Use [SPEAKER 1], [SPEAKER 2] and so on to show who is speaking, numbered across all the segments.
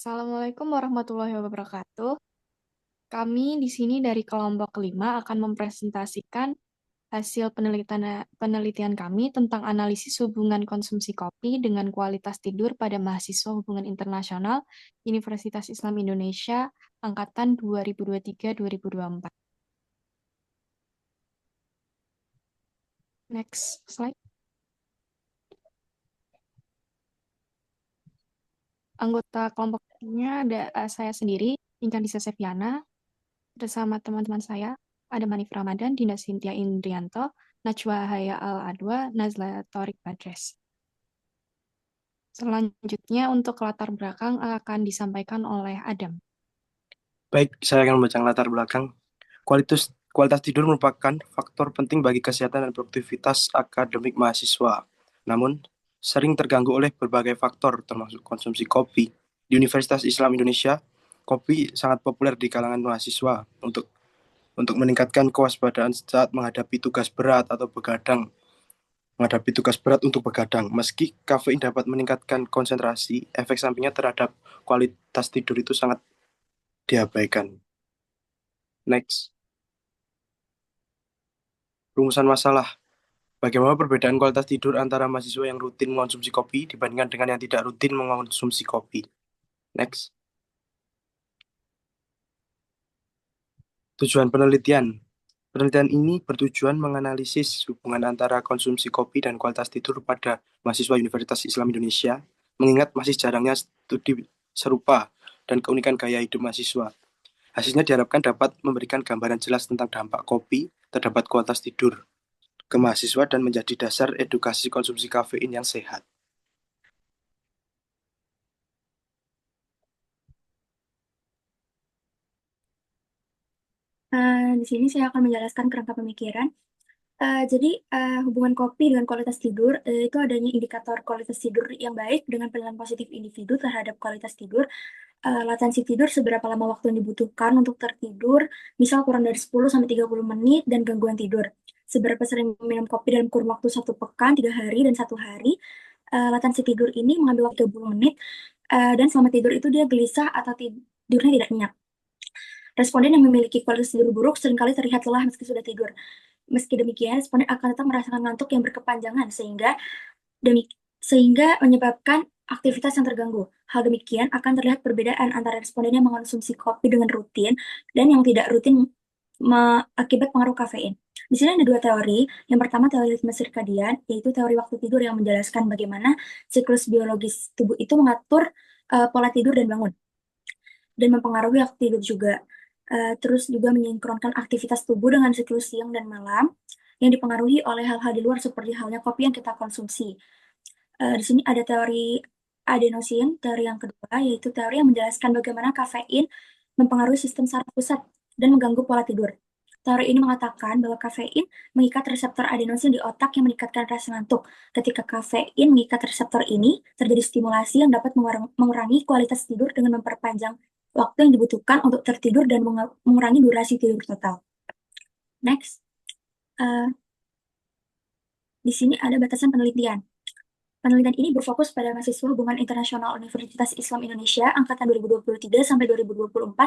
[SPEAKER 1] Assalamualaikum warahmatullahi wabarakatuh. Kami di sini dari kelompok kelima akan mempresentasikan hasil penelitian kami tentang analisis hubungan konsumsi kopi dengan kualitas tidur pada mahasiswa hubungan internasional Universitas Islam Indonesia angkatan 2023-2024. Next slide. Anggota kelompoknya ada saya sendiri, Intan Disa Seviana, bersama teman-teman saya, ada Manif Ramadan, Dinda Cynthia Indrianto, Najwa Haya Al-Adwa, Nazla Torik Badres. Selanjutnya untuk latar belakang akan disampaikan oleh Adam.
[SPEAKER 2] Baik, saya akan membaca latar belakang. Kualitas tidur merupakan faktor penting bagi kesehatan dan produktivitas akademik mahasiswa. Namun, sering terganggu oleh berbagai faktor, termasuk konsumsi kopi. Di Universitas Islam Indonesia, kopi sangat populer di kalangan mahasiswa untuk meningkatkan kewaspadaan saat menghadapi tugas berat atau begadang. Meski kafein dapat meningkatkan konsentrasi, efek sampingnya terhadap kualitas tidur itu sangat diabaikan. Next. Rumusan masalah. Bagaimana perbedaan kualitas tidur antara mahasiswa yang rutin mengonsumsi kopi dibandingkan dengan yang tidak rutin mengonsumsi kopi? Next. Tujuan penelitian. Penelitian ini bertujuan menganalisis hubungan antara konsumsi kopi dan kualitas tidur pada mahasiswa Universitas Islam Indonesia, mengingat masih jarangnya studi serupa dan keunikan gaya hidup mahasiswa. Hasilnya diharapkan dapat memberikan gambaran jelas tentang dampak kopi terhadap kualitas tidur ke mahasiswa dan menjadi dasar edukasi konsumsi kafein yang sehat.
[SPEAKER 3] Di sini saya akan menjelaskan kerangka pemikiran. Jadi, hubungan kopi dengan kualitas tidur itu adanya indikator kualitas tidur yang baik dengan penilaian positif individu terhadap kualitas tidur. Latensi tidur seberapa lama waktu yang dibutuhkan untuk tertidur, misal kurang dari 10 sampai 30 menit, dan gangguan tidur. Seberapa sering minum kopi dalam kurun waktu 1 pekan, 3 hari, dan 1 hari. Latensi tidur ini mengambil waktu 30 menit, dan selama tidur itu dia gelisah atau tidurnya tidak nyenyak. Responden yang memiliki kualitas tidur buruk seringkali terlihat lelah meski sudah tidur. Meski demikian, responden akan tetap merasakan ngantuk yang berkepanjangan sehingga menyebabkan aktivitas yang terganggu. Hal demikian akan terlihat perbedaan antara responden yang mengonsumsi kopi dengan rutin dan yang tidak rutin akibat pengaruh kafein. Di sini ada dua teori. Yang pertama teori ritme sirkadian, yaitu teori waktu tidur yang menjelaskan bagaimana siklus biologis tubuh itu mengatur pola tidur dan bangun dan mempengaruhi waktu tidur juga. Terus juga menyinkronkan aktivitas tubuh dengan siklus siang dan malam yang dipengaruhi oleh hal-hal di luar seperti halnya kopi yang kita konsumsi. Di sini ada teori adenosin, teori yang kedua, yaitu teori yang menjelaskan bagaimana kafein mempengaruhi sistem saraf pusat dan mengganggu pola tidur. Teori ini mengatakan bahwa kafein mengikat reseptor adenosin di otak yang meningkatkan rasa ngantuk. Ketika kafein mengikat reseptor ini, terjadi stimulasi yang dapat mengurangi kualitas tidur dengan memperpanjang waktu yang dibutuhkan untuk tertidur dan mengurangi durasi tidur total. Next. Di sini ada batasan penelitian. Penelitian ini berfokus pada mahasiswa hubungan internasional Universitas Islam Indonesia angkatan 2023 sampai 2024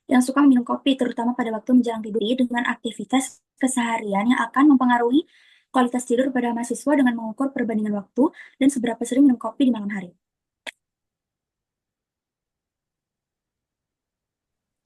[SPEAKER 3] yang suka minum kopi, terutama pada waktu menjelang tidur, dengan aktivitas keseharian yang akan mempengaruhi kualitas tidur pada mahasiswa dengan mengukur perbandingan waktu dan seberapa sering minum kopi di malam hari.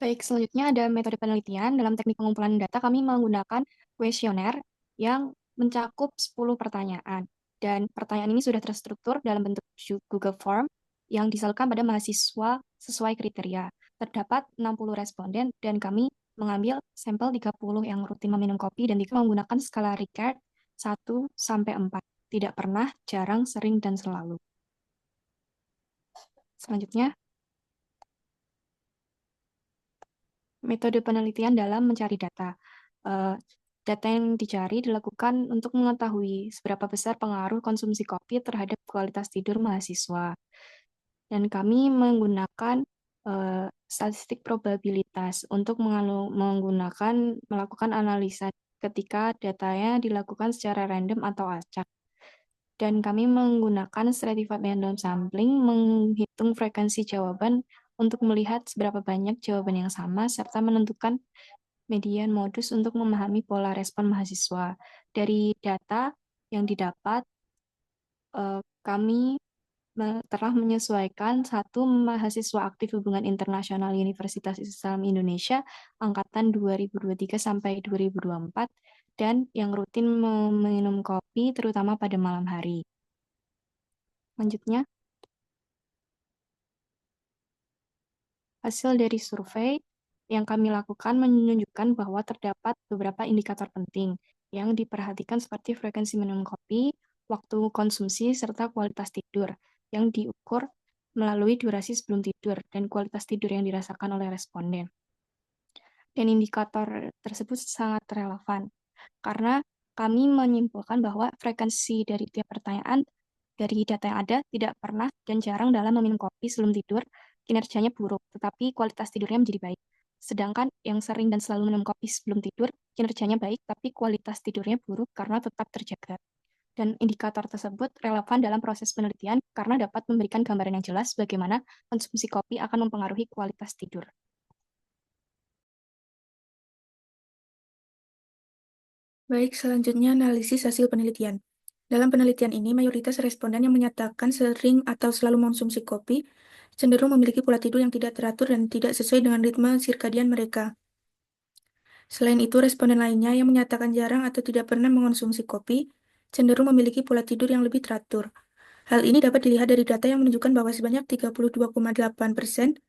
[SPEAKER 1] Baik, selanjutnya ada metode penelitian. Dalam teknik pengumpulan data, kami menggunakan kuesioner yang mencakup 10 pertanyaan. Dan pertanyaan ini sudah terstruktur dalam bentuk Google Form yang disalurkan pada mahasiswa sesuai kriteria. Terdapat 60 responden dan kami mengambil sampel 30 yang rutin meminum kopi dan menggunakan skala Likert 1 sampai 4. Tidak pernah, jarang, sering, dan selalu. Selanjutnya, metode penelitian dalam mencari data. Data yang dicari dilakukan untuk mengetahui seberapa besar pengaruh konsumsi kopi terhadap kualitas tidur mahasiswa. Dan kami menggunakan statistik probabilitas untuk melakukan analisa ketika datanya dilakukan secara random atau acak. Dan kami menggunakan stratified random sampling menghitung frekuensi jawaban untuk melihat seberapa banyak jawaban yang sama serta menentukan median modus untuk memahami pola respon mahasiswa. Dari data yang didapat, kami telah menyesuaikan satu mahasiswa aktif hubungan internasional Universitas Islam Indonesia angkatan 2023 sampai 2024 dan yang rutin meminum kopi terutama pada malam hari. Selanjutnya, hasil dari survei yang kami lakukan menunjukkan bahwa terdapat beberapa indikator penting yang diperhatikan seperti frekuensi minum kopi, waktu konsumsi, serta kualitas tidur yang diukur melalui durasi sebelum tidur dan kualitas tidur yang dirasakan oleh responden. Dan indikator tersebut sangat relevan karena kami menyimpulkan bahwa frekuensi dari tiap pertanyaan dari data yang ada tidak pernah dan jarang dalam meminum kopi sebelum tidur kinerjanya buruk, tetapi kualitas tidurnya menjadi baik. Sedangkan yang sering dan selalu minum kopi sebelum tidur kinerjanya baik, tapi kualitas tidurnya buruk karena tetap terjaga. Dan indikator tersebut relevan dalam proses penelitian karena dapat memberikan gambaran yang jelas bagaimana konsumsi kopi akan mempengaruhi kualitas tidur.
[SPEAKER 3] Baik, selanjutnya analisis hasil penelitian. Dalam penelitian ini, mayoritas responden yang menyatakan sering atau selalu mengonsumsi kopi cenderung memiliki pola tidur yang tidak teratur dan tidak sesuai dengan ritme sirkadian mereka. Selain itu, responden lainnya yang menyatakan jarang atau tidak pernah mengonsumsi kopi cenderung memiliki pola tidur yang lebih teratur. Hal ini dapat dilihat dari data yang menunjukkan bahwa sebanyak 32,8%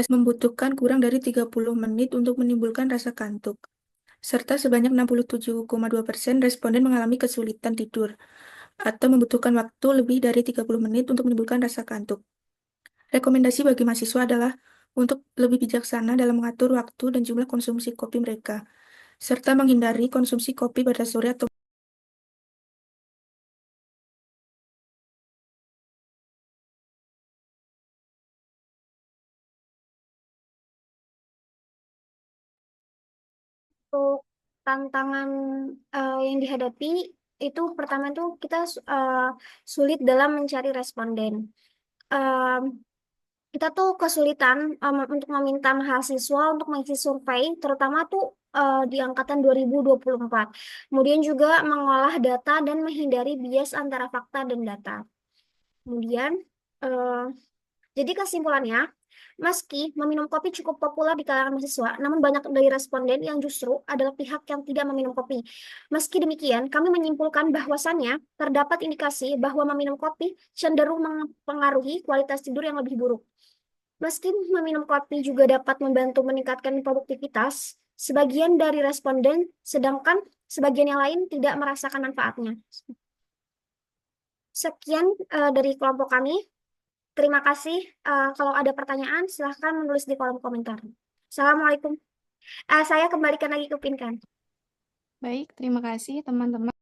[SPEAKER 3] membutuhkan kurang dari 30 menit untuk menimbulkan rasa kantuk, serta sebanyak 67,2% responden mengalami kesulitan tidur atau membutuhkan waktu lebih dari 30 menit untuk menimbulkan rasa kantuk. Rekomendasi bagi mahasiswa adalah untuk lebih bijaksana dalam mengatur waktu dan jumlah konsumsi kopi mereka, serta menghindari konsumsi kopi pada sore atau
[SPEAKER 4] Untuk tantangan yang dihadapi itu pertama itu kita sulit dalam mencari responden. Kita tuh kesulitan untuk meminta mahasiswa untuk mengisi survei, terutama tuh di angkatan 2024. Kemudian juga mengolah data dan menghindari bias antara fakta dan data. Kemudian, jadi kesimpulannya, meski meminum kopi cukup populer di kalangan mahasiswa, namun banyak dari responden yang justru adalah pihak yang tidak meminum kopi. Meski demikian, kami menyimpulkan bahwasannya terdapat indikasi bahwa meminum kopi cenderung mempengaruhi kualitas tidur yang lebih buruk. Meski meminum kopi juga dapat membantu meningkatkan produktivitas, sebagian dari responden, sedangkan sebagian yang lain tidak merasakan manfaatnya. Sekian dari kelompok kami. Terima kasih. Kalau ada pertanyaan, silahkan menulis di kolom komentar. Assalamualaikum. Saya kembalikan lagi ke Pinkan.
[SPEAKER 1] Baik, terima kasih teman-teman.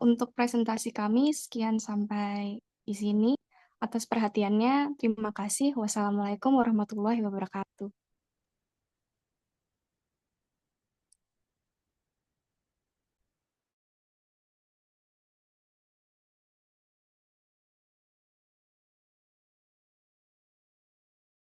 [SPEAKER 1] Untuk presentasi kami, sekian sampai di sini. Atas perhatiannya, terima kasih. Wassalamualaikum warahmatullahi wabarakatuh.